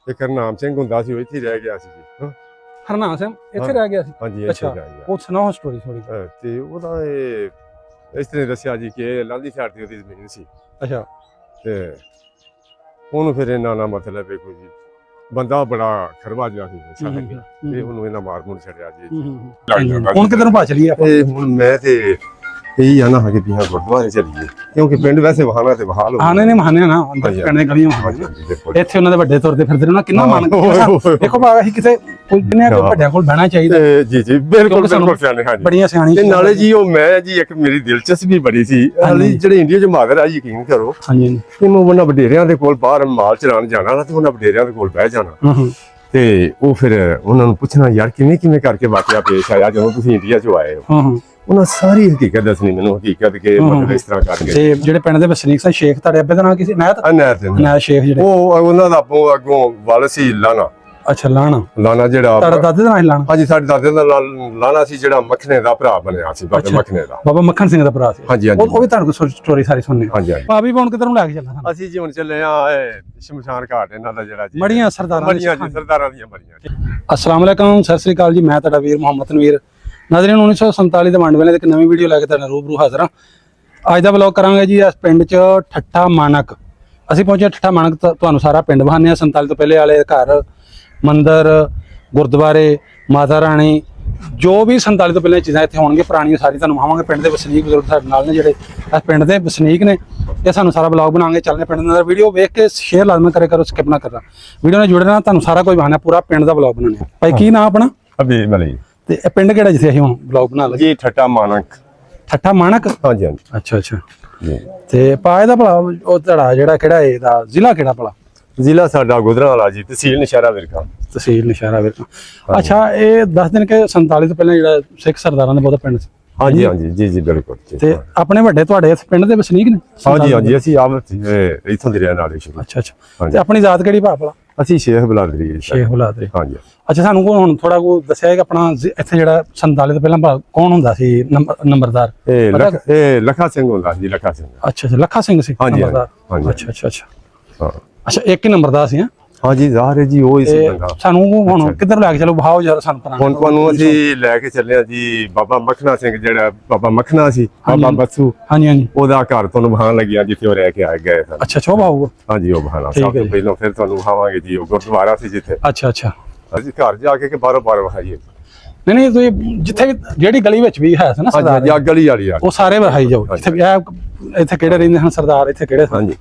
ਇੱਕ ਹਰਨਾਮ ਸਿੰਘ ਹੁੰਦਾ ਸੀ, ਉਹ ਇੱਥੇ ਰਹਿ ਗਿਆ ਸੀ ਜੀ। ਹਰਨਾਮ ਸਿੰਘ ਇੱਥੇ ਰਹਿ ਗਿਆ ਸੀ? ਹਾਂਜੀ ਇੱਥੇ ਰਹਿ ਗਿਆ। ਉਹ ਸੁਣਾਓ ਸਟੋਰੀ ਥੋੜੀ। ਤੇ ਉਹਦਾ ਇਹ ਇਸ ਤਰ੍ਹਾਂ ਦੱਸਿਆ ਜੀ ਕਿ ਲਾਂਦੀ ਸਾਈਡ ਤੇ ਉਹਦੀ ਜ਼ਮੀਨ ਸੀ। ਅੱਛਾ। ਤੇ ਉਹਨੂੰ ਫਿਰ ਇਹਨਾਂ ਨਾਲ ਮਤਲਬ ਹੈ ਕੋਈ ਬੰਦਾ ਬੜਾ ਖਰਵਾ ਜਿਹਾ ਸੀ ਤੇ ਉਹਨੂੰ ਇਹਨਾਂ ਮਾਰ ਮੁਰ ਛੱਡਿਆ ਜੀ। ਹੁਣ ਕਿਧਰ ਨੂੰ ਭਾ ਚਲੀ ਆ? ਹੁਣ ਮੈਂ ਤੇ ਇਹੀ ਆ ਨਾ ਕਿ ਵੀ ਹਾਂ ਗੁਰਦੁਆਰੇ ਚੱਲੀਏ, ਕਿਉਂਕਿ ਪਿੰਡ ਵੈਸੇ ਵਹਾਣਾ ਤੇ ਵਹਾਲ ਆਨੇ ਨੇ ਮਹਾਨੇ ਨਾ ਅੰਦਰ ਪਿੰਡ ਦੇ ਗਲੀਆਂ ਇੱਥੇ ਉਹਨਾਂ ਦੇ ਵੱਡੇ ਤੁਰਦੇ ਫਿਰਦੇ ਨੇ, ਕਿੰਨਾ ਮਨ ਦੇਖੋ ਬਾਬਾ ਅਸੀਂ ਕਿਤੇ ਕੋਈ ਨੇ ਵੱਡਿਆਂ ਕੋਲ ਬਹਿਣਾ ਚਾਹੀਦਾ। ਜੀ ਜੀ ਬਿਲਕੁਲ ਬਿਲਕੁਲ ਸਿਆਣੇ। ਹਾਂਜੀ ਬੜੀਆਂ ਸਿਆਣੀ। ਤੇ ਨਾਲੇ ਜੀ ਉਹ ਮੈਂ ਜੀ ਇੱਕ ਮੇਰੀ ਦਿਲਚਸਪੀ ਬੜੀ ਸੀ ਜਿਹੜੇ ਇੰਡੀਆ ਚ ਮਾਦਰ ਆ, ਯਕੀਨ ਕਰੋ। ਹਾਂਜੀ। ਤੇ ਮੈਂ ਉਹਨਾਂ ਵਡੇਰਿਆਂ ਦੇ ਕੋਲ ਬਾਹਰ ਮਾਲ ਚਰਾਉਣ ਜਾਣਾ ਨਾ, ਤੇ ਉਹਨਾਂ ਵਡੇਰਿਆਂ ਦੇ ਕੋਲ ਬਹਿ ਜਾਣਾ ਤੇ ਉਹ ਫਿਰ ਉਹਨਾਂ ਨੂੰ ਪੁੱਛਣਾ ਯਾਰ ਕਿਵੇਂ ਕਰਕੇ ਵਾਕਿਆ ਪੇਸ਼ ਆਇਆ ਜਦੋਂ ਤੁਸੀਂ ਇੰਡੀਆ ਚੋਂ ਆਏ ਹੋ। ਉਹਨਾਂ ਸਾਰੀ ਹਕੀਕਤ ਦੱਸਣੀ ਮੈਨੂੰ, ਹਕੀਕਤ ਕਿ ਮਤਲਬ ਇਸ ਤਰ੍ਹਾਂ ਕਰਕੇ। ਤੇ ਜਿਹੜੇ ਪਿੰਡ ਦੇ ਵਸਨੀਕ ਸਨ, ਸ਼ੇਖ ਤੁਹਾਡੇ ਅੱਬੇ ਦਾ ਨਾਮ ਕੀ ਸੀ? ਨਾਇਤ ਸ਼ੇਖ ਜਿਹੜੇ ਉਹ ਉਹਨਾਂ ਦਾ ਅੱਗੋਂ ਵੱਲ ਸੀ ਲਾਣਾ। ਅੱਛਾ ਲਾਣਾ ਜਿਹੜਾ ਤੁਹਾਡਾ ਦਾਦੇ ਦਾ ਨਾਮ ਲਾਣਾ? ਹਾਂਜੀ ਸਾਡੇ ਦਾਦੇ ਦਾ ਲਾਣਾ ਸੀ, ਜਿਹੜਾ ਮੱਖਣੇ ਦਾ ਭਰਾ ਬਣਿਆ ਸੀ, ਬਾਬਾ ਮੱਖਣੇ ਦਾ। ਬਾਬਾ ਮੱਖਣ ਸਿੰਘ ਦਾ ਭਰਾ ਸੀ। ਹਾਂਜੀ ਉਹ ਵੀ ਤੁਹਾਨੂੰ ਕੋਈ ਸਟੋਰੀ ਸਾਰੀ ਸੁਣਨੀ। ਹਾਂਜੀ ਹਾਂਜੀ। ਭਾਬੀ ਹੁਣ ਕਿਧਰ ਨੂੰ ਲੈ ਕੇ ਚੱਲਣਾ? ਅਸੀਂ ਜੀ ਹੁਣ ਚੱਲੇ ਆ ਸ਼ਮਸ਼ਾਨ ਘਾਟ, ਇਹਨਾਂ ਦਾ ਜਿਹੜਾ ਜੀ ਮੜੀਆਂ ਸਰਦਾਰਾਂ ਦੀਆਂ ਮੜੀਆਂ। अस्सलाम वालेकुम, सत श्री अकाल जी। मैं ਤੁਹਾਡਾ ਵੀਰ ਮੁਹੰਮਦ ਤਨਵੀਰ। ਨਾਜ਼ਰੀਨ 1947 ਦੇ ਵੰਡ ਵੇਲੇ ਦੀ ਇੱਕ ਨਵੀਂ ਵੀਡੀਓ ਲੈ ਕੇ ਤੁਹਾਡੇ ਰੂਬਰੂ ਹਾਜ਼ਰ ਹਾਂ। ਅੱਜ ਦਾ ਵਲੌਗ ਕਰਾਂਗੇ ਜੀ ਇਸ ਪਿੰਡ 'ਚ ਠੱਠਾ ਮਾਨਕ। ਅਸੀਂ ਪਹੁੰਚੇ ਠੱਠਾ ਮਾਨਕ, ਤੁਹਾਨੂੰ ਸਾਰਾ ਪਿੰਡ ਵਹਾਨੇ ਆ। 47 ਤੋਂ ਪਹਿਲੇ ਵਾਲੇ ਘਰ, ਮੰਦਿਰ, ਗੁਰਦੁਆਰੇ, ਮਾਤਾ ਰਾਣੀ, ਜੋ ਵੀ 47 ਤੋਂ ਪਹਿਲੇ ਚੀਜ਼ਾਂ ਇੱਥੇ ਹੋਣਗੀਆਂ ਪੁਰਾਣੀਆਂ ਸਾਰੀ ਤੁਹਾਨੂੰ ਵਿਖਾਵਾਂਗੇ। ਪਿੰਡ ਦੇ ਵਸਨੀਕ ਬਜ਼ੁਰਗ ਸਾਡੇ ਨਾਲ ਨੇ, ਜਿਹੜੇ ਇਸ ਪਿੰਡ ਦੇ ਵਸਨੀਕ ਨੇ, ਇਹ ਸਾਨੂੰ ਸਾਰਾ ਵਲੌਗ ਬਣਾਵਾਂਗੇ। ਚੱਲਦੇ ਪਿੰਡ ਦਾ ਵੀਡੀਓ ਵੇਖ ਕੇ ਸ਼ੇਅਰ ਲਾਜ਼ਮੀ ਕਰਿਆ ਕਰੋ, ਸਕਿਪ ਨਾ ਕਰਨਾ। ਵੀਡੀਓ ਨਾਲ ਜੁੜੇ ਰਹਿਣਾ, ਤੁਹਾਨੂੰ ਸਾਰਾ ਕੁਝ ਵਿਖਾਣਾ, ਪੂਰਾ ਪਿੰਡ ਦਾ ਵਲੌਗ ਬਣਾਉਣਾ। ਭਾਈ ਕੀ ਨਾਮ ਆਪਣਾ? ਹਬੀਬ ਅਲੀ। ਤੇ ਇਹ ਪਿੰਡ ਕਿਹੜਾ ਜਿੱਥੇ ਅਸੀਂ ਹੁਣ ਵਲੌਗ ਬਣਾ ਲਏ? ਜੀ ਠੱਠਾ ਮਾਨਕ। ਠੱਠਾ ਮਾਨਕ? ਹਾਂਜੀ ਹਾਂਜੀ। ਅੱਛਾ ਅੱਛਾ। ਤੇ ਪਾਏ ਦਾ ਭਲਾ ਉਹ ਧੜਾ ਜਿਹੜਾ ਕਿਹੜਾ ਇਹਦਾ ਜ਼ਿਲ੍ਹਾ ਕਿਹੜਾ ਭਲਾ? ਜ਼ਿਲ੍ਹਾ ਸਾਡਾ ਗੁਜਰਾਂਵਾਲਾ ਜੀ, ਤਹਿਸੀਲ ਨਸ਼ਹਿਰਾ ਵਿਰਕਾ। ਤਹਿਸੀਲ ਨਸ਼ਹਿਰਾ ਵਿਰਕਾ। ਅੱਛਾ, ਇਹ ਦੱਸ ਦਿਨ ਕਿ 47 ਤੋਂ ਪਹਿਲਾਂ ਜਿਹੜਾ ਸਿੱਖ ਸਰਦਾਰਾਂ ਦਾ ਬਹੁਤਾ ਪਿੰਡ ਸੀ? ਹਾਂਜੀ ਹਾਂਜੀ ਜੀ ਜੀ ਬਿਲਕੁਲ। ਤੇ ਆਪਣੇ ਵੱਡੇ ਤੁਹਾਡੇ ਇਸ ਪਿੰਡ ਦੇ ਵਸਨੀਕ ਨੇ? ਹਾਂਜੀ ਹਾਂਜੀ, ਅਸੀਂ ਆਪ ਇੱਥੋਂ ਦੇ ਰਹਿਣ ਵਾਲੇ ਸੀ। ਅੱਛਾ ਅੱਛਾ। ਤੇ ਆਪਣੀ ਜ਼ਾਤ ਕਿਹੜੀ ਭਲਾ? ਅਸੀਂ ਸ਼ੇਖ ਬਲਾਦਰੀ। ਸ਼ੇਖ ਬਲਾਦਰੀ। ਹਾਂਜੀ। ਅੱਛਾ, ਸਾਨੂੰ ਹੁਣ ਥੋੜਾ ਕੋ ਦੱਸਿਆ ਕਿ ਆਪਣਾ ਇੱਥੇ ਜਿਹੜਾ 47 ਤੋਂ ਪਹਿਲਾਂ ਕੌਣ ਹੁੰਦਾ ਸੀ ਨੰਬਰਦਾਰ? ਇਹ ਲੱਖਾ ਸਿੰਘ ਹੁੰਦਾ ਜੀ। ਲੱਖਾ ਸਿੰਘ। ਅੱਛਾ ਅੱਛਾ, ਲੱਖਾ ਸਿੰਘ ਸੀ ਨੰਬਰਦਾਰ। ਅੱਛਾ ਅੱਛਾ ਅੱਛਾ। ਹਾਂ ਅੱਛਾ, ਇੱਕ ਹੀ ਨੰਬਰਦਾਰ ਸੀ? ਹਾਂਜੀ ਜ਼ਾਹਰ ਹੈ ਜੀ, ਉਹ ਹੀ ਸੀ ਬੰਦਾ। ਸਾਨੂੰ ਹੁਣ ਕਿੱਧਰ ਲੈ ਕੇ ਚਲੋ, ਬਹਾਓ ਜਰਾ ਸਾਨੂੰ ਪਤਾ। ਹੁਣ ਤੁਹਾਨੂੰ ਅਸੀਂ ਲੈ ਕੇ ਚੱਲੇ ਆ ਜੀ ਬਾਬਾ ਮੱਖਣਾ ਸਿੰਘ, ਜਿਹੜਾ ਬਾਬਾ ਮੱਖਣਾ ਸੀ, ਬਾਬਾ ਬੱਸੂ। ਹਾਂਜੀ ਹਾਂਜੀ। ਉਹਦਾ ਘਰ ਤੁਹਾਨੂੰ ਵਹਾਣ ਲੱਗਿਆ ਜਿੱਥੇ ਉਹ ਰਹਿ ਕੇ ਆ ਗਏ ਸਨ। ਅੱਛਾ ਅੱਛਾ, ਉਹ ਬਾਹੂ? ਹਾਂਜੀ, ਉਹ ਵਹਾਣਾ ਸਭ ਤੋਂ ਪਹਿਲਾਂ। ਫਿਰ ਤੁਹਾਨੂੰ ਵਹਾਵਾਂਗੇ ਜੀ ਉਹ ਗੁਰਦੁਆਰਾ ਸੀ ਜਿੱਥੇ। ਅੱਛਾ ਅੱਛਾ। ਅਸੀਂ ਘਰ ਜਾ ਕੇ ਬਾਰੋਂ ਵਹਾਈਏ। ਨਹੀਂ ਨਹੀਂ, ਤੁਸੀਂ ਜਿੱਥੇ ਵੀ ਜਿਹੜੀ ਗਲੀ ਵਿੱਚ ਵੀ ਹੈ ਨਾ ਸਰਦਾਰ, ਗਲੀ ਵਾਲੀ ਉਹ ਸਾਰੇ ਵਹਾਈ ਜਾਓ। ਇੱਥੇ ਕਿਹੜੇ ਰਹਿੰਦੇ ਹਨ ਸਰਦਾਰ, ਇੱਥੇ ਕਿਹੜੇ? ਹਾਂਜੀ।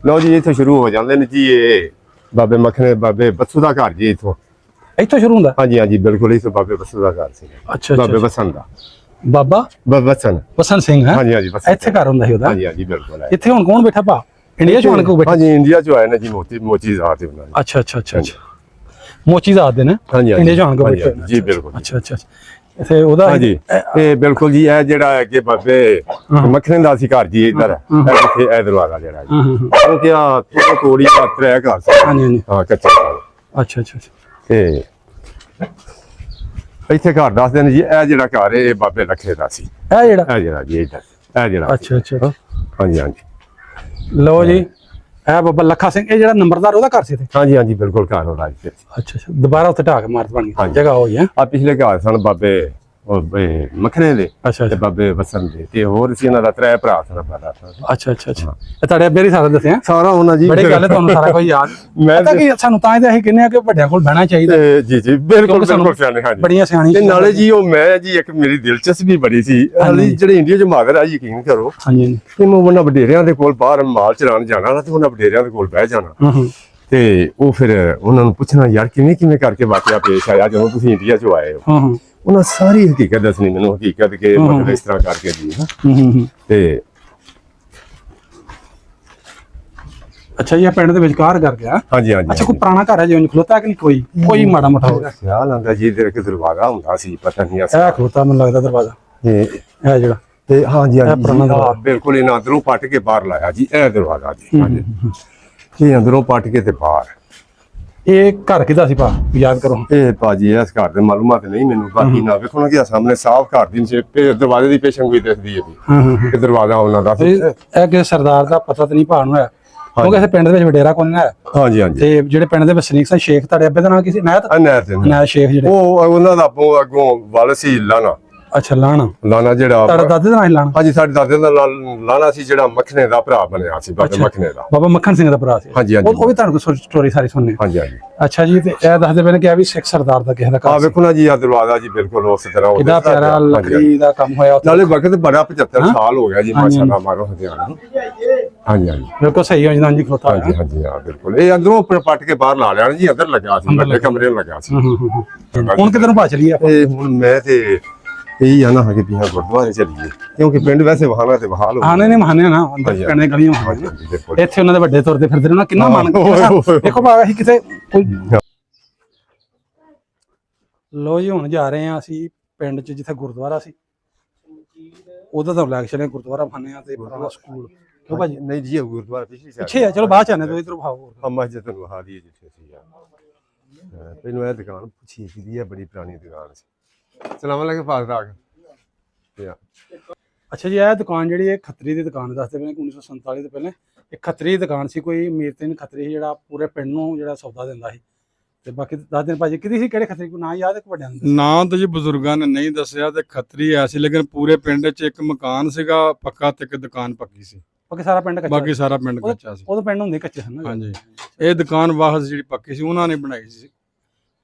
ਲਓ ਜੀ, ਇੱਥੇ ਸ਼ੁਰੂ ਹੋ ਜਾਂਦੇ ਨੇ ਜੀ ਇਹ ਬਾਬੇ ਮੱਖਣੇ, ਬਾਬੇ ਬੱਸੂ ਦਾ ਘਰ ਜੀ। ਇੱਥੋਂ ਸ਼ੁਰੂ ਹੁੰਦਾ? ਹਾਂਜੀ ਹਾਂਜੀ ਬਿਲਕੁਲ, ਇੱਥੋਂ ਬਾਬੇ ਬੱਸੂ ਦਾ ਘਰ ਸੀ। ਅੱਛਾ, ਬਾਬੇ ਬਸਨ ਦਾ। ਬਾਬਾ ਬਸਨ ਸਿੰਘ ਹੈ? ਹਾਂਜੀ ਹਾਂਜੀ, ਇੱਥੇ ਘਰ ਹੁੰਦਾ ਸੀ ਉਹਦਾ? ਹਾਂਜੀ ਹਾਂਜੀ ਬਿਲਕੁਲ। ਇੱਥੇ ਹੁਣ ਕੌਣ ਬੈਠਾ ਭਾ? ਇੰਡੀਆ ਚ ਆਣ ਕੇ ਬੈਠਾ? ਹਾਂਜੀ, ਇੰਡੀਆ ਚ ਆਏ ਨੇ ਜੀ, ਮੋਚੀ ਜ਼ਾਤ ਹੈ ਉਹਨਾਂ ਦੀ। ਅੱਛਾ ਅੱਛਾ ਅੱਛਾ ਅੱਛਾ, ਮੋਚੀ ਜ਼ਾਤ ਦੇ ਨੇ ਇੰਡੀਆ ਚ ਆਣ ਕੇ ਬੈਠੇ ਜੀ। ਬਿਲਕੁਲ। ਅੱਛਾ ਅੱਛਾ। ਇੱਥੇ ਉਹਦਾ? ਹਾਂਜੀ, ਇਹ ਬਿਲਕੁਲ ਜੀ। ਇਹ ਜਿਹੜਾ ਹੈ ਕਿ ਬਾਬੇ ਮੱਖਣੇ ਦਾ ਸੀ ਘਰ ਜੀ, ਇੱਧਰ ਇੱਥੇ ਇਹ ਦਰਵਾਜ਼ਾ ਜਿਹੜਾ ਜੀ, ਉਹ ਕਿਹਾ ਤੋੜੀ ਦਾ ਤਰੇ ਘਰ ਸੀ। ਹਾਂਜੀ ਹਾਂਜੀ। ਹਾਂ, ਕੱਚਾ ਘਰ। ਅੱਛਾ ਅੱਛਾ। ਤੇ ਇੱਥੇ ਘਰ ਦੱਸਦੇ ਨੇ ਜੀ, ਇਹ ਜਿਹੜਾ ਘਰ ਇਹ ਬਾਬੇ ਲੱਖੇ ਦਾ ਸੀ। ਇਹ ਜਿਹੜਾ ਜੀ ਇੱਧਰ, ਇਹ ਜਿਹੜਾ। ਅੱਛਾ ਅੱਛਾ। ਹਾਂਜੀ ਹਾਂਜੀ। ਲਓ ਜੀ, ਇਹ ਬਾਬਾ ਲੱਖਾ ਸਿੰਘ, ਇਹ ਜਿਹੜਾ ਨੰਬਰਦਾਰ ਉਹਦਾ ਘਰ ਸੀ ਇੱਥੇ? ਹਾਂਜੀ ਹਾਂਜੀ ਬਿਲਕੁਲ, ਘਰ ਉਹਦਾ। ਅੱਛਾ ਅੱਛਾ, ਦੁਬਾਰਾ ਉੱਥੇ ਢਾਹ ਕੇ ਮਾਰਤ ਬਣ ਗਈ ਜਗ੍ਹਾ ਹੋਈ ਹੈ। ਆ ਪਿਛਲੇ ਘਰ ਸਨ ਬਾਬੇ ਮੱਖਣੇ ਦੇ ਤੇ ਬਾਬੇ ਬਸਨ ਦੇ, ਤੇ ਹੋਰ ਸੀ ਇਹਨਾਂ ਦਾ ਤਰੇ ਭਰਾ ਸਨ। ਅੱਛਾ ਅੱਛਾ ਅੱਛਾ। ਇਹ ਤੁਹਾਡੇ ਅੱਬੇ ਦੀ ਸਾਰਾ ਦੱਸਿਆ ਸਾਰਾ ਉਹਨਾਂ ਜੀ? ਬੜੀ ਗੱਲ ਹੈ, ਤੁਹਾਨੂੰ ਸਾਰਾ ਕੁਝ ਯਾਦ। ਪਤਾ ਕੀ ਸਾਨੂੰ ਤਾਂ ਇਹਦਾ ਅਸੀਂ ਕਹਿੰਦੇ ਆ ਕਿ ਵੱਡਿਆਂ ਕੋਲ ਬਹਿਣਾ ਚਾਹੀਦਾ। ਜੀ ਜੀ ਬਿਲਕੁਲ ਬਿਲਕੁਲ ਸਿਆਣੇ। ਹਾਂਜੀ, ਬੜੀਆਂ ਸਿਆਣੀ। ਤੇ ਨਾਲੇ ਜੀ ਉਹ ਮੈਂ ਜੀ ਇੱਕ ਮੇਰੀ ਦਿਲਚਸਪੀ ਬੜੀ ਸੀ ਜਿਹੜੇ ਇੰਡੀਆ ਚ ਮਾਦਰ ਆ, ਯਕੀਨ ਕਰੋ। ਹਾਂਜੀ। ਤੇ ਮੈਂ ਉਹਨਾਂ ਵਡੇਰਿਆਂ ਦੇ ਕੋਲ ਬਾਹਰ ਮਾਲ ਚਰਾਉਣ ਜਾਣਾ ਨਾ, ਤੇ ਉਹਨਾਂ ਵਡੇਰਿਆਂ ਦੇ ਕੋਲ ਬਹਿ ਜਾਣਾ ਤੇ ਉਹ ਫਿਰ ਉਹਨਾਂ ਨੂੰ ਪੁੱਛਣਾ ਯਾਰ ਕਿਵੇਂ ਕਰਕੇ ਵਾਕਿਆ ਪੇਸ਼ ਆਇਆ ਜਦੋਂ ਤੁਸੀਂ ਇੰਡੀਆ ਚ ਆਏ ਹੋ। ਉਹਨਾਂ ਸਾਰੀ ਹਕੀਕਤ ਦੱਸਣੀ ਮੈਨੂੰ, ਹਕੀਕਤ ਕਿ ਮਤਲਬ ਇਸ ਤਰ੍ਹਾਂ ਕਰਕੇ ਜੀ। ਤੇ ਅੱਛਾ, ਇਹ ਪਿੰਡ ਦੇ ਵਿਚਕਾਰ ਕਰ ਗਿਆ? ਹਾਂਜੀ ਹਾਂਜੀ। ਅੱਛਾ, ਕੋਈ ਪੁਰਾਣਾ ਘਰ ਹੈ ਜਿਵੇਂ ਖਲੋਤਾ ਕਿ ਨਹੀਂ? ਕੋਈ ਮਾੜਾ ਮੋਟਾ ਹੋ ਗਿਆ? ਖਿਆਲ ਆਉਂਦਾ ਜੀ ਇੱਧਰ ਇੱਕ ਦਰਵਾਜ਼ਾ ਹੁੰਦਾ ਸੀ, ਪਤਾ ਨਹੀਂ ਇਹ ਖਲੋਤਾ ਮੈਨੂੰ ਲੱਗਦਾ ਦਰਵਾਜ਼ਾ ਇਹ ਜਿਹੜਾ। ਤੇ ਹਾਂਜੀ ਹਾਂਜੀ ਬਿਲਕੁਲ, ਇਹਨਾਂ ਅੰਦਰੋਂ ਪੱਟ ਕੇ ਬਾਹਰ ਲਾਇਆ ਜੀ, ਇਹ ਦਰਵਾਜ਼ਾ ਜੀ। ਹਾਂਜੀ, ਇਹ ਅੰਦਰੋਂ ਪੱਟ ਕੇ ਤੇ ਬਾਹਰ। ਇਹ ਘਰ ਕਿਹਦਾ ਸੀ ਭਾ, ਯਾਦ ਕਰੋ? ਇਹ ਭਾਜੀ ਇਸ ਘਰ ਦੇ ਮਾਲੂਮਾਤ ਨਹੀਂ ਮੈਨੂੰ, ਬਾਕੀ ਨਾ ਵੇਖੋ ਨਾ ਕਿ ਸਾਹਮਣੇ ਸਾਫ਼ ਘਰ ਦੀ ਦਰਵਾਜ਼ੇ ਦੀ ਪੇਸ਼ੰਗੋਈ ਦਿਸਦੀ ਹੈ ਜੀ। ਇਹ ਦਰਵਾਜ਼ਾ ਉਹਨਾਂ ਦਾ। ਇਹ ਕਿ ਸਰਦਾਰ ਦਾ ਪਤਾ ਤਾਂ ਨਹੀਂ ਭਾਣ ਹੋਇਆ ਕਿਉਂਕਿ ਅਸੀਂ ਪਿੰਡ ਦੇ ਵਿੱਚ ਵਡੇਰਾ ਕੋਈ ਨਾ ਹਾਂਜੀ ਹਾਂਜੀ ਤੇ ਜਿਹੜੇ ਪਿੰਡ ਦੇ ਵਸਨੀਕ ਸਨ ਸ਼ੇਖ ਤੁਹਾਡੇ ਅੱਬੇ ਦਾ ਨਾਮ ਕੀ ਸੀ ਨਾਇਤ ਨਾਇਤ ਸ਼ੇਖ ਜਿਹੜੇ ਉਹ ਉਹਨਾਂ ਦਾ ਅੱਗੋਂ ਵਾਲ ਸੀ ਲਾਣਾ ਅੱਛਾ ਲਾਣਾ ਜਿਹੜਾ ਤੁਹਾਡਾ ਦਾਦੇ ਦਾ ਨਾਮ ਲਾਣਾ ਹਾਂਜੀ ਸਾਡੇ ਦਾਦੇ ਦਾ ਲਾਣਾ ਸੀ ਜਿਹੜਾ ਮੱਖਣੇ ਦਾ ਭਰਾ ਬਣਿਆ ਸੀ ਬਾਬੇ ਮੱਖਣੇ ਦਾ ਬਾਬਾ ਮੱਖਣ ਸਿੰਘ ਦਾ ਭਰਾ ਸੀ ਹਾਂਜੀ ਹਾਂਜੀ ਉਹ ਵੀ ਤੁਹਾਨੂੰ ਕੋਈ ਸਟੋਰੀ ਸਾਰੀ ਸੁਣਨੀ ਹਾਂਜੀ ਹਾਂਜੀ ਅੱਛਾ ਜੀ ਤੇ ਇਹ ਦੱਸਦੇ ਪਏ ਨੇ ਕਿ ਆ ਵੀ ਸਿੱਖ ਸਰਦਾਰ ਦਾ ਕਿਸੇ ਦਾ ਆ ਵੇਖੋ ਨਾ ਜੀ ਆ ਦਰਵਾਜ਼ਾ ਜੀ ਬਿਲਕੁਲ ਉਸ ਤਰ੍ਹਾਂ ਹੋ ਕਿੰਨਾ ਪਿਆਰਾ ਲੱਕੜੀ ਦਾ ਕੰਮ ਹੋਇਆ ਉੱਥੇ ਨਾਲੇ ਵਕਤ ਬੜਾ 75 ਸਾਲ ਹੋ ਗਿਆ ਜੀ ਮਾਸ਼ਾਅੱਲਾ ਮਾਰੋ ਹਥਿਆਰਾਂ ਹਾਂਜੀ ਹਾਂਜੀ ਬਿਲਕੁਲ ਸਹੀ ਹੋ ਜਨਾਬ ਜੀ ਖਲੋਤਾ ਹਾਂਜੀ ਹਾਂਜੀ ਹਾਂ ਬਿਲਕੁਲ ਇਹ ਅੰਦਰੋਂ ਪੱਟ ਕੇ ਬਾਹਰ ਲਾ ਲਿਆ ਜੀ ਅੰਦਰ ਲੱਗਾ ਸੀ ਵੱਡੇ ਕਮਰੇ ਨੂੰ ਲੱਗਾ ਸੀ ਹੁਣ ਕਿਧਰ ਨੂੰ ਭਾ ਚਲੀ ਆਪਾਂ ਇਹ ਹੁਣ ਮੈਂ ਤੇ ਇਹੀ ਆਣਾ ਹੈ ਕਿ ਵੀ ਹਾਂ ਗੁਰਦੁਆਰੇ ਚਲੀਏ ਕਿਉਂਕਿ ਪਿੰਡ ਵੈਸੇ ਵਹਾਣਾ ਤੇ ਬਹਾਲ ਹੋ ਹਾਂ ਨਹੀਂ ਮਹਾਨੇ ਨਾ ਅੰਦਰ ਪਿੰਡ ਦੀਆਂ ਗਲੀਆਂ ਹੋਣਗੀਆਂ ਇੱਥੇ ਉਹਨਾਂ ਦੇ ਵੱਡੇ ਤੁਰਦੇ ਫਿਰਦੇ ਨੇ ਉਹਨਾਂ ਕਿੰਨਾ ਮਨ ਦੇਖੋ ਬਾਗਾ ਅਸੀਂ ਕਿਤੇ ਕੋਈ ਲੋ ਜੀ ਹੁਣ ਜਾ ਰਹੇ ਹਾਂ ਅਸੀਂ ਪਿੰਡ 'ਚ ਜਿੱਥੇ ਗੁਰਦੁਆਰਾ ਸੀ ਉਹਦਾ ਤਾਂ ਬਲੈਕ ਚਲੇ ਗੁਰਦੁਆਰਾ ਬਹਾਨੇ ਆ ਤੇ ਪੁਰਾਣਾ ਸਕੂਲ ਕਿਉਂ ਭਾਜੀ ਨਹੀਂ ਜੀ ਗੁਰਦੁਆਰਾ ਪਿੱਛੇ ਆ ਚਲੋ ਬਾਅਦ ਚ ਆਨੇ ਤੋਂ ਇਧਰ ਭਾਓ ਹਾਂ ਮਸਜਿਦ ਨੂੰ ਵਹਾ ਦੀ ਜਿੱਥੇ ਸੀ ਯਾਰ ਪਹਿਲਾਂ ਇਹ ਦੁਕਾਨ ਪੁੱਛੀ ਸੀ ਇਹ ਬੜੀ ਪੁਰਾਣੀ ਦੁਕਾਨ ਸੀ ਸਲਾਮ ਅਲੈਕੁਮ ਫਾਜ਼ਲ ਅੱਛਾ ਜੀ ਇਹ ਦੁਕਾਨ ਜਿਹੜੀ ਇਹ ਖੱਤਰੀ ਦੀ ਦੁਕਾਨ ਦੱਸਦੇ ਪਏ 1947 ਤੋਂ ਪਹਿਲਾਂ ਇਹ ਖੱਤਰੀ ਦੀ ਦੁਕਾਨ ਸੀ ਕੋਈ ਮੀਰਤੀਨ ਖੱਤਰੀ ਜਿਹੜਾ ਪੂਰੇ ਪਿੰਡ ਨੂੰ ਜਿਹੜਾ ਸੌਦਾ ਦਿੰਦਾ ਸੀ ਤੇ ਬਾਕੀ ਦੱਸ ਦਿਨ ਭਾਜੀ ਕਿਹਦੀ ਸੀ ਕਿਹੜੇ ਖੱਤਰੀ ਕੋ ਨਾਂ ਯਾਦ ਹੈ ਵੱਡਿਆਂ ਦਾ ਨਾਂ ਤਾਂ ਜੀ ਬਜ਼ੁਰਗਾਂ ਨੇ ਨਹੀਂ ਦੱਸਿਆ ਤੇ ਖੱਤਰੀ ਐਸੀ ਲੇਕਿਨ ਪੂਰੇ ਪਿੰਡ 'ਚ ਇੱਕ ਮਕਾਨ ਸੀਗਾ ਪੱਕਾ ਤੇ ਇੱਕ ਦੁਕਾਨ ਪੱਕੀ ਸੀ ਬਾਕੀ ਸਾਰਾ ਪਿੰਡ ਕੱਚਾ ਬਾਕੀ ਸਾਰਾ ਪਿੰਡ ਕੱਚਾ ਸੀ ਉਦੋਂ ਪਿੰਡ ਹੁੰਦੇ ਕੱਚੇ ਸਨ ਨਾ ਹਾਂਜੀ ਇਹ ਦੁਕਾਨ ਵਾਹਜ ਜਿਹੜੀ ਪੱਕੀ ਸੀ ਉਹਨਾਂ ਨੇ ਬਣਾਈ ਸੀ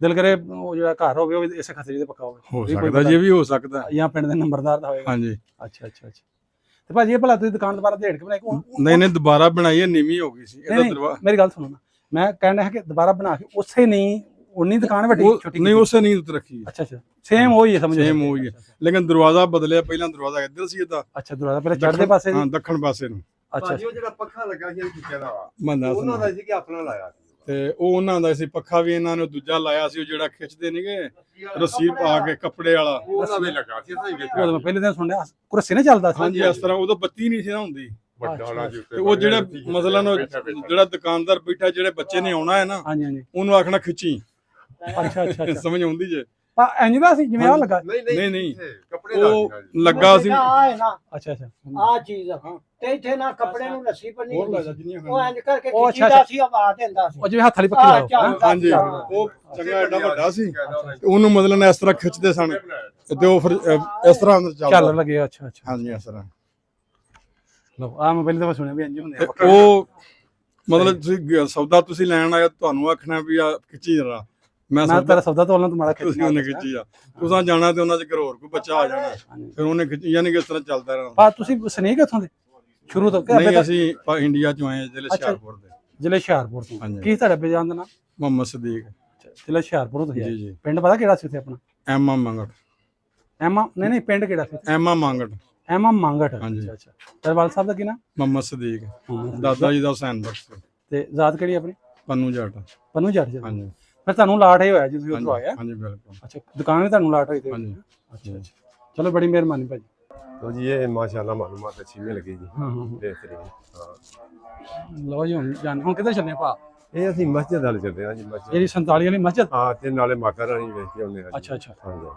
ਦਿਲ ਕਰੇ ਉਹ ਜਿਹੜਾ ਘਰ ਹੋਵੇ ਉਹ ਵੀ ਇਸੇ ਖੱਤਰੀ ਦੇ ਪੱਕਾ ਹੋਵੇ ਹੋ ਸਕਦਾ ਜੀ ਇਹ ਵੀ ਹੋ ਸਕਦਾ ਜਾਂ ਪਿੰਡ ਦੇ ਨੰਬਰਦਾਰ ਦਾ ਹੋਵੇਗਾ ਹਾਂਜੀ ਅੱਛਾ ਤੇ ਭਾਜੀ ਇਹ ਭਲਾ ਤੁਸੀਂ ਦੁਕਾਨ ਦੁਬਾਰਾ ਢੇੜ ਕੇ ਬਣਾਈ ਨਹੀਂ ਦੁਬਾਰਾ ਬਣਾਈ ਹੈ ਨੀਵੀਂ ਹੋ ਗਈ ਸੀ ਇਹਦਾ ਦਰਵਾਜ਼ਾ ਮੇਰੀ ਗੱਲ ਸੁਣੋ ਨਾ ਮੈਂ ਕਹਿਣਾ ਹੈ ਕਿ ਦੁਬਾਰਾ ਬਣਾ ਕੇ ਉਸੇ ਨਹੀਂ ਉਨੀ ਦੁਕਾਨ ਵੱਡੀ ਛੋਟੀ ਨਹੀਂ ਉਸੇ ਨਹੀਂ ਉੱਤੇ ਰੱਖੀ ਅੱਛਾ ਸੇਮ ਉਹੀ ਹੈ ਸਮਝ ਸੇਮ ਉਹੀ ਹੈ ਲੇਕਿਨ ਦਰਵਾਜ਼ਾ ਬਦਲਿਆ ਪਹਿਲਾਂ ਦਰਵਾਜ਼ਾ ਇੱਧਰ ਸੀ ਇਹਦਾ ਅੱਛਾ ਦਰਵਾਜ਼ਾ ਪਹਿਲਾਂ ਚੜ੍ਹਦੇ ਪਾਸੇ ਹਾਂ ਦੱਖਣ ਪਾਸੇ ਨੂੰ ਅੱਛਾ ਉਹ ਜਿਹੜਾ ਪੱਖਾ ਲੱਗਾ ਸੀ ਇਹ ਕਿੱਥੇ ਦਾ ਮੰਨਦਾ ਉਹਨਾਂ ਦਾ ਸੀ ਕਿ ਆਪਣਾ ਲਾਇਆ ਸੀ ਤੇ ਉਹ ਉਹਨਾਂ ਦਾ ਸੀ ਪੱਖਾ ਵੀ ਇਹਨਾਂ ਨੇ ਦੂਜਾ ਲਾਇਆ ਸੀ ਉਹ ਜਿਹੜਾ ਖਿੱਚਦੇ ਨਹੀਂਗੇ ਰੱਸੀ ਪਾ ਕੇ ਕੱਪੜੇ ਵਾਲਾ ਉਹਨਾਂ ਦੇ ਲੱਗਾ ਸੀ ਸਹੀ ਵੇਖਿਆ ਉਹ ਮੈਂ ਪਹਿਲੇ ਦਿਨ ਸੁਣਿਆ ਕੁਰਸੀ ਨਾ ਚੱਲਦਾ ਸੀ ਹਾਂਜੀ ਇਸ ਤਰ੍ਹਾਂ ਉਦੋਂ ਬੱਤੀ ਨਹੀਂ ਸੀ ਨਾ ਹੁੰਦੀ ਵੱਡਾ ਵਾਲਾ ਜੀ ਤੇ ਉਹ ਜਿਹੜੇ ਮਸਲਨ ਜਿਹੜਾ ਦੁਕਾਨਦਾਰ ਬੈਠਾ ਜਿਹੜੇ ਬੱਚੇ ਨੇ ਆਉਣਾ ਹੈ ਨਾ ਹਾਂਜੀ ਉਹਨੂੰ ਆਖਣਾ ਖਿੱਚੀ ਅੱਛਾ ਸਮਝ ਆਉਂਦੀ ਜੇ ਇੰਜ ਦਾ ਸੀ ਜਿਵੇਂ ਆ ਲੱਗਾ ਨਹੀਂ ਕੱਪੜੇ ਉਹ ਲੱਗਾ ਸੀ ਅੱਛਾ ਆ ਚੀਜ਼ ਤੇ ਇੱਥੇ ਨਾ ਕੱਪੜੇ ਨੂੰ ਲੱਸੀ ਬੰਨੀ ਹੋਰ ਲੈ ਹੁੰਦੀ ਜਾ ਸੀ। ਜਿੰਨੀਆਂ ਉਹ ਇੰਜ ਕਰਕੇ ਉਹ ਖਿੱਚੀਦਾ ਸੀ ਆਵਾਜ਼ ਦਿੰਦਾ ਸੀ ਉਹ ਜਿਵੇਂ ਹੱਥ ਵਾਲੀ ਪੱਖੀ ਲਾਓ ਹਾਂਜੀ ਉਹ ਚੰਗਾ ਐਡਾ ਵੱਡਾ ਸੀ ਤੇ ਉਹਨੂੰ ਮਤਲਬ ਇਸ ਤਰ੍ਹਾਂ ਖਿੱਚਦੇ ਸਨ ਤੇ ਉਹ ਫਿਰ ਇਸ ਤਰ੍ਹਾਂ ਅੰਦਰ ਚੱਲ ਚੱਲਦਾ ਲੱਗੇ ਅੱਛਾ ਹਾਂਜੀ ਇਸ ਤਰ੍ਹਾਂ ਲਓ ਆ ਮੈਂ ਪਹਿਲੇ ਤਾਂ ਸੁਣਿਆ ਵੀ ਇੰਜ ਹੁੰਦੇ ਤੇ ਆ ਉਹ ਮਤਲਬ ਤੁਸੀਂ ਸੌਦਾ ਤੁਸੀਂ ਲੈਣ ਆਇਆ ਤੁਹਾਨੂੰ ਆਖਣਾ ਵੀ ਆ ਖਿੱਚੀ ਜਰਾ ਮੈਂ ਤੇਰਾ ਸੌਦਾ ਤੋਲਣਾ ਤੂੰ ਮਾੜਾ ਤੁਸੀਂ ਉਹਨੇ ਖਿੱਚੀ ਆ ਤੁਸੀਂ ਜਾਣਾ ਤੇ ਉਹਨਾਂ ਚ ਹੋਰ ਕੋਈ ਬੱਚਾ ਆ ਜਾਣਾ ਫਿਰ ਉਹਨੇ ਖਿੱਚੀ ਯਾਨੀ ਕਿ ਇਸ ਤਰ੍ਹਾਂ ਚੱਲਦਾ ਰਹਿਣਾ ਤੁਸੀਂ ਸਨੇਕ ਇੱਥੋਂ ਦੇ ਸ਼ੁਰੂ ਤੋਂ ਨਹੀਂ ਅਸੀਂ ਇੰਡੀਆ ਚੋਂ ਆਏ ਜ਼ਿਲ੍ਹੇ ਹੁਸ਼ਿਆਰਪੁਰ ਦੇ ਜ਼ਿਲ੍ਹੇ ਹੁਸ਼ਿਆਰਪੁਰ ਤੋਂ ਹਾਂਜੀ। ਕੀ ਤੁਹਾਡੇ ਬੇਜਾਨ ਦਾ ਨਾਮ ਮੁਹੰਮਦ ਸਦੀਕ ਜ਼ਿਲ੍ਹਾ ਹੁਸ਼ਿਆਰਪੁਰ ਤੋਂ ਜੀ ਜੀ ਪਿੰਡ ਪਤਾ ਕਿਹੜਾ ਸੀ ਉੱਥੇ ਆਪਣਾ ਐਮਾ ਮੰਗਟ ਨਹੀਂ ਪਿੰਡ ਕਿਹੜਾ ਸੀ ਐਮਾ ਮੰਗਟ ਮੰਗਟ ਹਾਂਜੀ। ਅੱਛਾ ਦਰਬਾਰ ਸਾਹਿਬ ਦਾ ਕੀ ਨਾਮ ਮੁਹੰਮਦ ਸਦੀਕ ਦਾਦਾ ਜੀ ਦਾ ਹੁਸੈਨ ਬਖਸ਼ ਤੇ ਜ਼ਾਤ ਕਿਹੜੀ ਆਪਣੀ ਪੰਨੂ ਜੱਟ ਪੰਨੂ ਜੱਟ ਜੀ ਹਾਂਜੀ ਫਿਰ ਤੁਹਾਨੂੰ ਲਾਟ ਹੀ ਹੋਇਆ ਜੀ ਤੁਸੀਂ ਉੱਥੋਂ ਆਇਆ ਹਾਂਜੀ ਬਿਲਕੁਲ ਅੱਛਾ ਦੁਕਾਨ ਵੀ ਤੁਹਾਨੂੰ ਲਾਟ ਹੋਈ ਤੇ ਹਾਂਜੀ ਅੱਛਾ ਚਲੋ ਬੜੀ ਮਿਹਰਬਾਨੀ ਭਾਜੀ तो जी ये माशाल्लाह मालूमात अच्छी भी लगी जी ਹਾਂ बेहतरीन हाँ ਲਓ ਜੀ ਹੁਣ ਕਿੱਧਰ ਚੱਲੇ ਭਾ ਇਹ ਅਸੀਂ ਮਸਜਿਦ ਵਾਲੇ ਚੱਲਦੇ ਹਾਂ ਜੀ ਮਸਜਿਦ ਜਿਹੜੀ 47 ਵਾਲੀ ਮਸਜਿਦ ਹਾਂ ਤੇ ਨਾਲੇ ਮਾਤਾ ਰਾਣੀ ਵੇਖ ਕੇ ਆਉਂਦੇ ਹਾਂ ਅੱਛਾ ਹਾਂਜੀ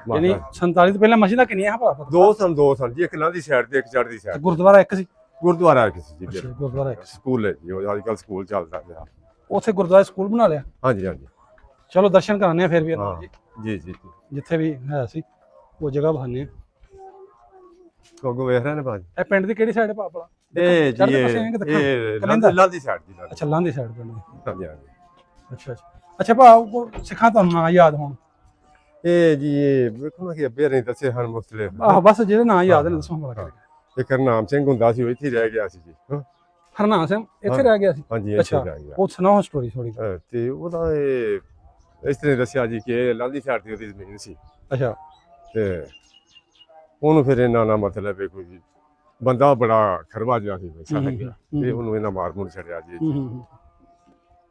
ਯਾਨੀ 47 ਤੋਂ ਪਹਿਲਾਂ ਮਸਜਿਦਾਂ ਕਿੰਨੀਆਂ ਭਾ ਦੋ ਸਨ ਜੀ ਇੱਕ ਨਾਂ ਦੀ ਸਾਈਡ ਤੇ ਇੱਕ ਚੜ੍ਹਦੀ ਸਾਈਡ ਗੁਰਦੁਆਰਾ ਇੱਕ ਸੀ ਗੁਰਦੁਆਰਾ ਕਿਸੇ ਜੀ ਗੁਰਦੁਆਰਾ ਇੱਕ ਸਕੂਲ ਹੈ ਜੀ ਉਹ ਅੱਜ ਕੱਲ੍ਹ ਸਕੂਲ ਚੱਲਦਾ ਪਿਆ ਉੱਥੇ ਗੁਰਦੁਆਰਾ ਸਕੂਲ ਬਣਾ ਲਿਆ ਹਾਂਜੀ ਹਾਂਜੀ ਚਲੋ ਦਰਸ਼ਨ ਕਰਾਣੇ ਆ ਫਿਰ ਵੀ ਹਾਂ ਜੀ ਜੀ ਜਿੱਥੇ ਵੀ ਹੈ ਸੀ ਉਹ ਜਗ੍ਹਾ ਬਹਾਨੇ ਆ ਕੋਗੋ ਵੇਖ ਰਹੇ ਨੇ ਬਾਜੀ ਇਹ ਪਿੰਡ ਦੀ ਕਿਹੜੀ ਸਾਈਡ ਭਾ ਭਲਾ ਇਹ ਜੀ ਚੜ੍ਹਦੇ ਪਾਸੇ ਆਏ ਕਿ ਦੱਖਣ? ਇਹ ਕਲਿੰਦਰ? ਲਾਦੀ ਸਾਈਡ ਜੀ ਲਾਦੀ। ਅੱਛਾ ਲਾਂਦੀ ਸਾਈਡ ਪਿੰਡ ਦੀ ਹਾਂਜੀ ਹਾਂਜੀ ਅੱਛਾ ਭਾ ਉਹ ਸਿੱਖਾਂ ਤੁਹਾਨੂੰ ਨਾਂ ਯਾਦ ਹੋਣ ਇਹ ਜੀ ਇਹ ਵੇਖੋ ਨਾ ਕਿ ਅੱਬੇ ਨਹੀਂ ਦੱਸੇ ਹਨ ਮੁਖਤਲਿਫ ਆਹ ਬਸ ਜਿਹੜੇ ਨਾਂ ਯਾਦ ਨੇ ਦੱਸੋ ਭਲਾ ਇੱਕ ਹਰਨਾਮ ਸਿੰਘ ਹੁੰਦਾ ਸੀ ਉਹ ਇੱਥੇ ਹੀ ਰਹਿ ਗਿਆ ਸੀ ਜੀ ਹਾਂ ਹਰਨਾਮ ਸਿੰਘ ਇੱਥੇ ਰਹਿ ਗਿਆ ਸੀ ਹਾਂਜੀ ਇੱਥੇ ਅੱਛਾ ਰਹਿ ਗਿਆ ਉਹ ਸੁਣਾਓ ਸਟੋਰੀ ਥੋੜੀ ਤੇ ਉਹਦਾ ਇਹ ਇਸ ਤਰ੍ਹਾਂ ਦੱਸਿਆ ਜੀ ਕਿ ਲਾਦੀ ਸਾਈਡ ਤੇ ਉਹਦੀ ਜ਼ਮੀਨ ਸੀ ਅੱਛਾ ਤੇ ਉਹਨੂੰ ਫਿਰ ਇਹਨਾਂ ਨਾਲ ਮਤਲਬ ਹੈ ਕੋਈ ਬੰਦਾ ਬੜਾ ਖਰਵਾ ਜਿਹਾ ਸੀ ਵੈਸਾ ਲੱਗਿਆ ਤੇ ਉਹਨੂੰ ਇਹਨਾਂ ਮਾਰ ਮੁਰ ਛੱਡਿਆ ਜੀ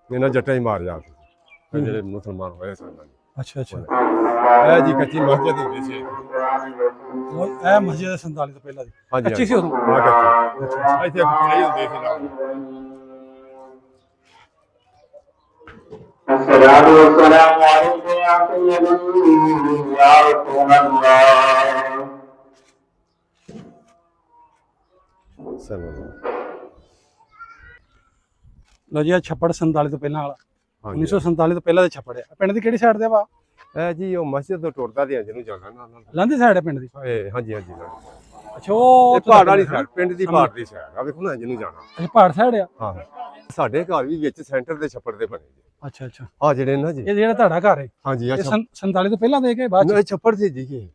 ਇਹਨਾਂ ਜੱਟਾਂ ਹੀ ਮਾਰ ਜਾ ਜਿਹੜੇ ਮੁਸਲਮਾਨ ਹੋਏ ਸਨ ਅੱਛਾ ਇਹ ਜੀ ਕੱਚੀ ਮਸਜਿਦ ਹੁੰਦੀ ਸੀ ਇਹ ਮਸਜਿਦ 47 ਤੋਂ ਪਹਿਲਾਂ ਦੀ ਹਾਂਜੀ ਕੱਚੀ ਸੀ ਉਦੋਂ ਹਾਂ ਕੱਚੀ ਇੱਥੇ ਕਿਲੇ ਹੁੰਦੇ ਸੀ ਨਾਲ السلام والسلام عليك يا سيدي يا رسول الله ਸਲਮਾਨ ਲਓ ਜੀ ਆ ਛੱਪੜ 47 ਤੋਂ ਪਹਿਲਾਂ ਵਾਲਾ, ਹਾਂਜੀ 1947 ਤੋਂ ਪਹਿਲਾਂ ਦੇ ਛੱਪੜ ਆ। ਪਿੰਡ ਦੀ ਕਿਹੜੀ ਸਾਈਡ ਤੇ ਵਾ? ਇਹ ਜੀ ਉਹ ਮਸਜਿਦ ਤੋਂ ਟੁਰਦਾ ਤੇ ਜਿਹਨੂੰ ਜਾਣਾ ਨਾਲ ਲਾਂਦੀ ਸਾਈਡ ਹੈ ਪਿੰਡ ਦੀ? ਹਾਂਜੀ ਹਾਂਜੀ ਅੱਛਾ ਉਹ ਇਹ ਪਹਾੜ ਵਾਲੀ ਸਾਈਡ, ਪਿੰਡ ਦੀ ਪਹਾੜ ਦੀ ਸਾਈਡ ਆ ਵੇਖੋ ਨਾ ਜਿਹਨੂੰ ਜਾਣਾ। ਅੱਛਾ ਪਹਾੜ ਸਾਈਡ ਆ। ਹਾਂ ਸਾਡੇ ਘਰ ਵੀ ਵਿੱਚ ਸੈਂਟਰ ਦੇ ਛੱਪੜ ਦੇ ਬਣੇ ਜੀ। ਅੱਛਾ ਅੱਛਾ ਆ ਜਿਹੜੇ ਨਾ ਜੀ ਇਹ ਜਿਹੜਾ ਤੁਹਾਡਾ ਘਰ ਹੈ ਹਾਂਜੀ ਇਹ 47 ਤੋਂ ਪਹਿਲਾਂ ਦੇ ਕੇ ਬਾਅਦ ਚ? ਇਹ ਛੱਪੜ ਸੀ ਜੀ ਇਹ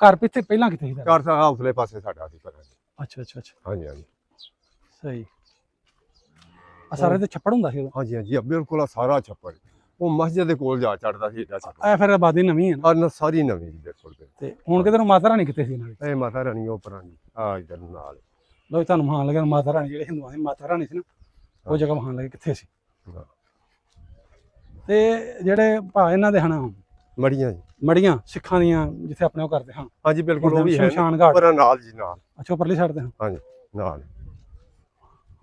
ਘਰ ਪਿੱਛੇ ਪਹਿਲਾਂ ਕਿੱਥੇ ਸੀ ਤੁਹਾਡਾ? ਘਰ ਤਾਂ ਉਸਲੇ ਪਾਸੇ ਸਾਡਾ ਸੀ ਪਰ ਅੱਛਾ ਅੱਛਾ ਅੱਛਾ ਹਾਂਜੀ ਹਾਂਜੀ ਸਹੀ। ਆ ਸਾਰੇ ਤੇ ਛੱਪੜ ਹੁੰਦਾ ਸੀ ਉਦੋਂ? ਹਾਂਜੀ ਹਾਂਜੀ ਬਿਲਕੁਲ ਆ ਸਾਰਾ ਛੱਪੜ ਉਹ ਮਸਜਿਦ ਦੇ ਕੋਲ ਜਾ ਚੜਦਾ ਸੀ ਏਡਾ ਛੱਪੜ। ਇਹ ਫਿਰ ਆਬਾਦੀ ਨਵੀਂ ਹੈ ਨਾ? ਨਾ ਸਾਰੀ ਨਵੀਂ ਜੀ ਬਿਲਕੁਲ ਤੇ ਹੁਣ ਕਿਧਰ ਮਾਤਾ ਰਾਣੀ ਕਿੱਥੇ ਸੀ ਇਹਨਾਂ ਦੀ? ਇਹ ਮਾਤਾ ਰਾਣੀ ਉਹ ਪੁਰਾਣੀ ਆ ਇਧਰ ਨਾਲ ਲੋ ਤੁਹਾਨੂੰ ਮਹਾਨ ਲੱਗਿਆ ਮਾਤਾ ਰਾਣੀ, ਜਿਹੜੇ ਹਿੰਦੂਆਂ ਦੀ ਮਾਤਾ ਰਾਣੀ ਸੀ ਨਾ ਉਹ ਜਗ੍ਹਾ ਮਹਾਨ ਲੱਗੇ ਕਿੱਥੇ ਸੀ? ਹਾਂ। ਤੇ ਜਿਹੜੇ ਭਾ ਇਹਨਾਂ ਦੇ ਹਨ ਮੜੀਆਂ ਜੀ ਮੜੀਆਂ ਸਿੱਖਾਂ ਦੀਆਂ ਜਿੱਥੇ ਆਪਣੇ ਉਹ ਕਰਦੇ ਹਾਂ ਹਾਂਜੀ ਬਿਲਕੁਲ ਉਹ ਵੀ ਹੈ ਸ਼ਮਸ਼ਾਨ ਘਾਟ, ਪਰ ਨਾਲ ਜੀ ਨਾਲ ਅੱਛਾ ਪਰਲੀ ਸਾਈਡ ਤੇ ਹਾਂ। ਹਾਂਜੀ ਨਾਲ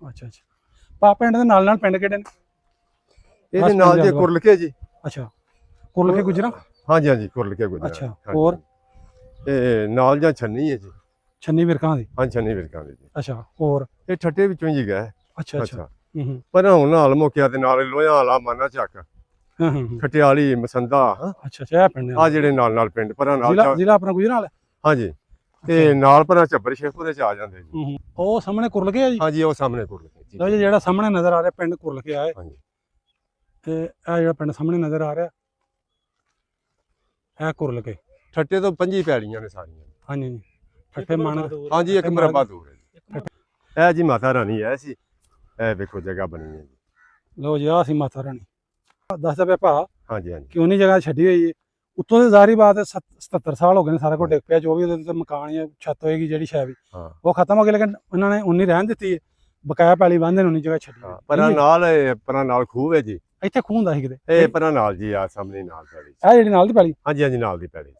ਅੱਛਾ ਅੱਛਾ ਭਾ ਪਿੰਡ ਦੇ ਨਾਲ ਨਾਲ ਪਿੰਡ ਕਿਹੜੇ ਨੇ? ਇਹਦੇ ਨਾਲ ਜੇ ਕੁਰਲਕੇ ਜੀ। ਅੱਛਾ ਕੁਰਲਕੇ ਗੁਜਰਾ? ਹਾਂਜੀ ਹਾਂਜੀ ਕੁਰਲਕੇ ਗੁਜਰਾ। ਅੱਛਾ ਹਾਂਜੀ। ਹੋਰ ਇਹ ਨਾਲ ਜਾਂ ਛੰਨੀ ਹੈ ਜੀ। ਛੰਨੀ ਵਿਰਕਾਂ ਦੀ? ਹਾਂ ਛੰਨੀ ਵਿਰਕਾਂ ਦੀ ਜੀ। ਅੱਛਾ ਹੋਰ? ਇਹ ਠੱਟੇ ਵਿੱਚੋਂ ਹੀ ਗਏ। ਅੱਛਾ ਅੱਛਾ ਹੂੰ ਪਰ ਹੁਣ ਨਾਲ ਮੌਕਿਆ ਦੇ ਨਾਲ ਲੋਹਿਆਂ ਵਾਲਾ ਮਾਨਾ ਚੱਕ ਹਾਂ ਹਾਂ ਖਟਿਆਲੀ ਮਸੰਦਾ ਅੱਛਾ ਅੱਛਾ ਇਹ ਪਿੰਡ ਆ ਜਿਹੜੇ ਨਾਲ ਨਾਲ ਪਿੰਡ ਪਰਾਂ ਨਾਲ ਜ਼ਿਲ੍ਹਾ ਆਪਣਾ ਗੁਜਰਾ ਵਾਲਾ? ਹਾਂਜੀ ਤੇ ਨਾਲ ਪਰਾਂ ਝੱਬਰ ਸ਼ੇਖਪੁਰ ਦੇ ਚ ਆ ਜਾਂਦੇ ਜੀ। ਉਹ ਸਾਹਮਣੇ ਕੁਰਲਕੇ ਆ ਜੀ? ਹਾਂਜੀ ਉਹ ਸਾਹਮਣੇ ਕੁਰਲਕੇ ਜੀ। ਲਓ ਜੀ ਜਿਹੜਾ ਸਾਹਮਣੇ ਨਜ਼ਰ ਆ ਰਿਹਾ ਪਿੰਡ ਕੁਰਲਕੇ ਆ ਹਾਂਜੀ ਤੇ ਇਹ ਜਿਹੜਾ ਪਿੰਡ ਸਾਹਮਣੇ ਨਜ਼ਰ ਆ ਰਿਹਾ ਇਹ ਕੁਰਲਕੇ। ਠੱਟੇ ਤੋਂ 5 ਪੈੜੀਆਂ ਨੇ ਸਾਰੀਆਂ। ਹਾਂਜੀ ਹਾਂਜੀ ਠੱਠੇ ਮਾਨ। ਹਾਂਜੀ ਇੱਕ ਮਰਬਾ ਦੂਰ ਹੈ ਜੀ। ਇਹ ਜੀ ਮਾਤਾ ਰਾਣੀ ਐ ਸੀ। ਇਹ ਵੇਖੋ ਜਗ੍ਹਾ ਬਣੀ ਹੈ ਜੀ। ਲਓ ਜੀ ਆ ਸੀ ਮਾਤਾ ਰਾਣੀ। ਦੱਸਦਾ ਪਿਆ ਭਾ ਹਾਂਜੀ ਹਾਂਜੀ ਕਿ ਉਹਨੀ ਜਗ੍ਹਾ ਛੱਡੀ ਹੋਈ ਹੈ ਉੱਤੋਂ ਦੇ ਜ਼ਾਰੀ ਬਾਤ 77 ਸਾਲ ਹੋ ਗਏ ਨੇ ਸਾਰਾ ਕੁਝ ਡਿੱਗ ਪਿਆ, ਜੋ ਵੀ ਉਹਦੇ ਤੇ ਮਕਾਨ ਜਾਂ ਛੱਤ ਹੋਏਗੀ ਜਿਹੜੀ ਸ਼ਾਇਦ ਵੀ ਹਾਂ ਉਹ ਖਤਮ ਹੋ ਗਈ, ਲੇਕਿਨ ਉਹਨਾਂ ਨੇ ਉਨੀ ਰਹਿਣ ਦਿੱਤੀ ਹੈ, ਬਕਾਇਆ ਪੈਲੀ ਬੰਦੇ ਨੇ ਉਨੀ ਜਗ੍ਹਾ ਛੱਡੀ। ਪਰਾਂ ਨਾਲ ਖੂਹ ਹੈ ਜੀ। ਇੱਥੇ ਖੂਹ ਹੁੰਦਾ ਸੀ ਕਿਤੇ? ਇਹ ਪਰਾਂ ਨਾਲ ਜੀ ਆ ਸਾਹਮਣੇ ਨਾਲ ਪੈੜੀ। ਇਹ ਜਿਹੜੀ ਨਾਲ ਦੀ ਪੈਲੀ? ਹਾਂਜੀ ਹਾਂਜੀ ਨਾਲ ਦੀ ਪੈੜੀ।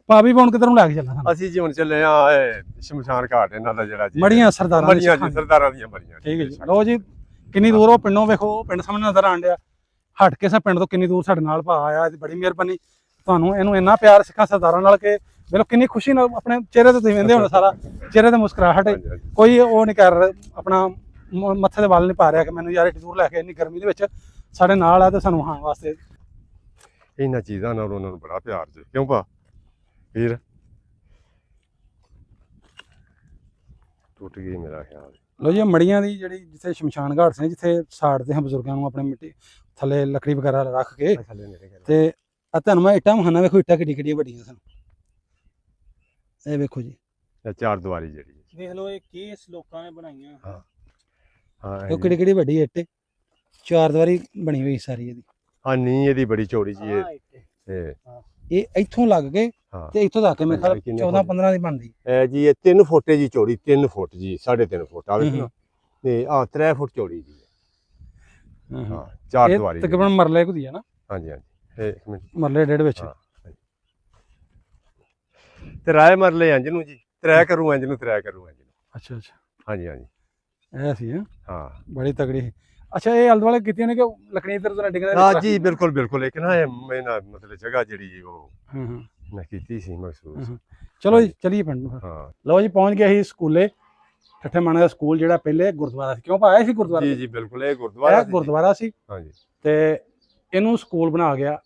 ਭਾਬੀ ਹੁਣ ਕਿਧਰ ਨੂੰ ਲੈ ਕੇ ਚੱਲਣਾ ਸਾਨੂੰ? ਅਸੀਂ ਜੀ ਹੁਣ ਚੱਲੇ ਆ ਸ਼ਮਸ਼ਾਨ ਘਾਟ ਇਹਨਾਂ ਦਾ ਜਿਹੜਾ ਜੀ ਮੜੀਆਂ ਸਰਦਾਰਾਂ ਮੜੀਆਂ ਜੀ ਸਰਦਾਰਾਂ ਦੀਆਂ ਮੜੀਆਂ। ਠੀਕ ਹੈ ਜੀ। ਲਓ ਜੀ ਕਿੰਨੀ ਦੂਰ ਉਹ ਪਿੰਡੋਂ ਵੇਖੋ ਪਿੰਡ ਸਾਹਮਣੇ ਨਜ਼ਰ ਆਣ ਡਿਆ, ਹਟ ਕੇ ਸਾ ਪਿੰਡ ਤੋਂ ਕਿੰਨੀ ਦੂਰ ਸਾਡੇ ਨਾਲ ਭਾ ਆਇਆ। ਇਹਦੀ ਬੜੀ ਮਿਹਰਬਾਨੀ ਤੁਹਾਨੂੰ, ਇਹਨੂੰ ਇੰਨਾ ਪਿਆਰ ਸਿੱਖਾਂ ਸਰਦਾਰਾਂ ਨਾਲ ਕਿ ਵੇਖੋ ਕਿੰਨੀ ਖੁਸ਼ੀ ਨਾਲ ਆਪਣੇ ਚਿਹਰੇ ਤੇ ਤੁਸੀਂ ਵੇਖਦੇ ਹੋ ਸਾਰਾ ਚਿਹਰੇ ਤੇ ਮੁਸਕਰਾਹਟ, ਕੋਈ ਉਹ ਨਹੀਂ ਕਰ ਆਪਣਾ ਮੱਥੇ ਦੇ ਵੱਲ ਨਹੀਂ ਪਾ ਰਿਹਾ ਕਿ ਮੈਨੂੰ ਯਾਰ ਏਡੀ ਦੂਰ ਲੈ ਕੇ ਇੰਨੀ ਗਰਮੀ ਦੇ ਵਿੱਚ ਸਾਡੇ ਨਾਲ ਆ ਤੇ ਸਾਨੂੰ ਖਾਣ ਵਾਸਤੇ। ਇਹਨਾਂ ਚੀਜ਼ਾਂ ਨਾਲ ਉਹਨਾਂ ਨੂੰ ਬੜਾ ਪਿਆਰ ਜੀ। ਕਿਉਂ ਭਾ ਵੀਰ? ਟੁੱਟ ਗਈ ਮੇਰਾ ਖਿਆਲ। ਲੋ ਜੀ ਮੜੀਆਂ ਦੀ ਜਿਹੜੀ ਜਿੱਥੇ ਸ਼ਮਸ਼ਾਨ ਘਾਟ ਸੀ, ਜਿੱਥੇ ਸਾੜਦੇ ਹਾਂ ਬਜ਼ੁਰਗਾਂ ਨੂੰ ਆਪਣੇ ਮਿੱਟੀ ਥੱਲੇ ਲੱਕੜੀ ਵਗੈਰਾ ਰੱਖ ਕੇ, ਤੇ ਆ ਤੁਹਾਨੂੰ ਮੈਂ ਇੱਟਾਂ ਮਹਾਨਾ ਵੇਖੋ ਇੱਟਾਂ ਕਿੱਡੀ ਕਿੱਡੀਆਂ ਵੱਡੀਆਂ ਸਨ। ਇਹ ਵੇਖੋ ਜੀ ਇਹ ਚਾਰ ਦੀਵਾਰੀ ਜਿਹੜੀ ਦੇਖ ਲਓ ਇਹ ਕੇਸ ਲੋਕਾਂ ਨੇ ਬਣਾਈਆਂ। ਹਾਂ ਹਾਂ ਉਹ ਕਿੱਡੀ ਕਿੱਡੀ ਵੱਡੀ ਇੱਟ, ਚਾਰ ਦੀਵਾਰੀ ਬਣੀ ਹੋਈ ਸਾਰੀ ਇਹਦੀ। ਹਾਂ ਨੀ ਇਹਦੀ ਬੜੀ ਚੌੜੀ ਜੀ ਇਹ ਇਹ ਇੱਥੋਂ ਲੱਗ ਕੇ ਤੇ ਇੱਥੋਂ ਤੱਕ ਮੇਰੇ ਖਿਆਲ 14-15 ਦੀ ਬਣਦੀ ਇਹ ਜੀ। ਇਹ 3 ਫੁੱਟ ਜੀ ਚੌੜੀ, 3 ਫੁੱਟ ਜੀ 3.5 ਫੁੱਟ ਆ ਵੇਖੋ ਤੇ ਆ 3 ਫੁੱਟ ਚੌੜੀ ਜੀ। ਹਾਂ ਚਾਰ ਦੀਵਾਰੀ ਤਕਰੀਬਨ ਮਰਲੇ ਕੁ ਦੀ ਹੈ ਨਾ? ਹਾਂਜੀ ਹਾਂਜੀ ਇੱਕ ਮਿੰਟ ਮਰਲੇ ਡੇਢ ਵਿੱਚ ਤੇ ਰਾਏ ਮਰਲੇ ਇੰਜ ਨੂੰ ਜੀ ਤਰੇ ਕਰੂ ਇੰਜ ਨੂੰ ਤਰੇ ਕਰੂ ਇੰਜ ਨੂੰ। ਅੱਛਾ ਅੱਛਾ ਹਾਂਜੀ ਹਾਂਜੀ ਇਹ ਸੀ ਹਾਂ ਬੜੀ ਤਗੜੀ। ਅੱਛਾ ਇਹ ਆਲੇ ਦੁਆਲੇ ਕੀਤੀਆਂ ਨੇ ਕਿ ਲੱਕੜੀਆਂ ਇੱਧਰ ਉੱਧਰ ਡਿੱਗਣ? ਹਾਂ ਜੀ ਬਿਲਕੁਲ ਬਿਲਕੁਲ। ਇੱਕ ਨਾ ਇਹ ਮੈਨਾਂ ਮਤਲਬ ਜਗ੍ਹਾ ਜਿਹੜੀ ਉਹ ਮੈਂ ਕੀਤੀ ਸੀ ਮਹਿਸੂਸ। ਚਲੋ ਜੀ ਚਲੀਏ ਪਿੰਡ ਨੂੰ। ਹਾਂ ਲਓ ਜੀ ਪਹੁੰਚ ਗਏ ਸੀ ਸਕੂਲੇ। ਠੱਠੇ ਮਾਣਾ ਦਾ ਸਕੂਲ ਜਿਹੜਾ ਪਹਿਲੇ ਗੁਰਦੁਆਰਾ ਸੀ, ਕਿਉਂ ਪਾਇਆ ਸੀ ਗੁਰਦੁਆਰਾ? ਜੀ ਜੀ ਬਿਲਕੁਲ ਇਹ ਗੁਰਦੁਆਰਾ ਸੀ। ਹਾਂਜੀ ਤੇ ਇਹਨੂੰ ਸਕੂਲ ਬਣਾ ਗਿਆ।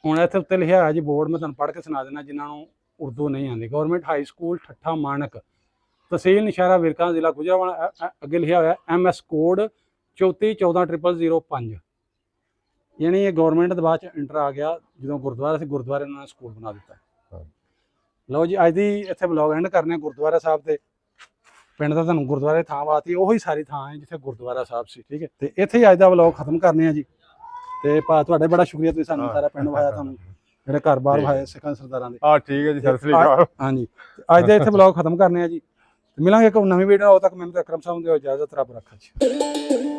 ਹੁਣ ਇੱਥੇ ਉੱਤੇ ਲਿਖਿਆ ਹੋਇਆ ਜੀ ਬੋਰਡ, ਮੈਂ ਤੁਹਾਨੂੰ ਪੜ੍ਹ ਕੇ ਸੁਣਾ ਦੇਣਾ ਜਿਨ੍ਹਾਂ ਨੂੰ ਉਰਦੂ ਨਹੀਂ ਆਉਂਦੀ। ਗਵਰਨਮੈਂਟ ਹਾਈ ਸਕੂਲ ਠੱਠਾ ਮਾਣਕ, ਤਹਿਸੀਲ ਨਸ਼ਹਿਰਾ ਵਿਰਕਾਂ, ਜ਼ਿਲ੍ਹਾ ਗੁਜਰਾਂਵਾਲਾ। ਅੱਗੇ ਲਿਖਿਆ ਹੋਇਆ MS ਕੋਡ 34140005। ਯਾਨੀ ਇਹ ਗਵਰਨਮੈਂਟ ਦੇ ਬਾਅਦ ਚ ਇੰਟਰ ਆ ਗਿਆ। ਜਦੋਂ ਗੁਰਦੁਆਰਾ ਸੀ, ਗੁਰਦੁਆਰੇ ਉਹਨਾਂ ਨੇ ਸਕੂਲ ਬਣਾ ਦਿੱਤਾ। ਲਓ ਜੀ ਅੱਜ ਦੀ ਇੱਥੇ ਵਲੌਗ ਐਂਡ ਕਰਨੇ ਗੁਰਦੁਆਰਾ ਸਾਹਿਬ ਤੇ। ਪਿੰਡ ਦਾ ਤੁਹਾਨੂੰ ਗੁਰਦੁਆਰੇ ਥਾਂ ਬਾਤੀ ਉਹੀ ਸਾਰੀ ਥਾਂ ਹੈ ਜਿੱਥੇ ਗੁਰਦੁਆਰਾ ਸਾਹਿਬ ਸੀ। ਠੀਕ ਹੈ, ਤੇ ਇੱਥੇ ਹੀ ਅੱਜ ਦਾ ਵਲੌਗ ਖਤਮ ਕਰਨੇ ਆ ਜੀ। ਤੇ ਭਾ ਤੁਹਾਡੇ ਬੜਾ ਸ਼ੁਕਰੀਆ, ਤੁਸੀਂ ਸਾਨੂੰ ਸਾਰਾ ਪਿੰਡ ਵਿਖਾਇਆ, ਤੁਹਾਨੂੰ ਜਿਹੜੇ ਘਰ-ਬਾਰ ਵਿਖਾਏ ਸਿੱਖਾਂ ਸਰਦਾਰਾਂ ਦੇ। ਠੀਕ ਹੈ ਜੀ, ਸਤਿ ਸ੍ਰੀ ਅਕਾਲ। ਹਾਂਜੀ ਅੱਜ ਦੇ ਇੱਥੇ ਵਲੌਗ ਖਤਮ ਕਰਨੇ ਆ ਜੀ। ਮਿਲਾਂਗੇ ਇੱਕ ਨਵੀਂ ਵੀਡੀਓ। ਉਦੋਂ ਤੱਕ ਮੈਨੂੰ ਤੇ ਅਕਰਮ ਸਾਹਿਬ ਨੂੰ ਦਿਓ ਇਜਾਜ਼ਤ। ਰੱਬ ਰੱਖਾ ਜੀ।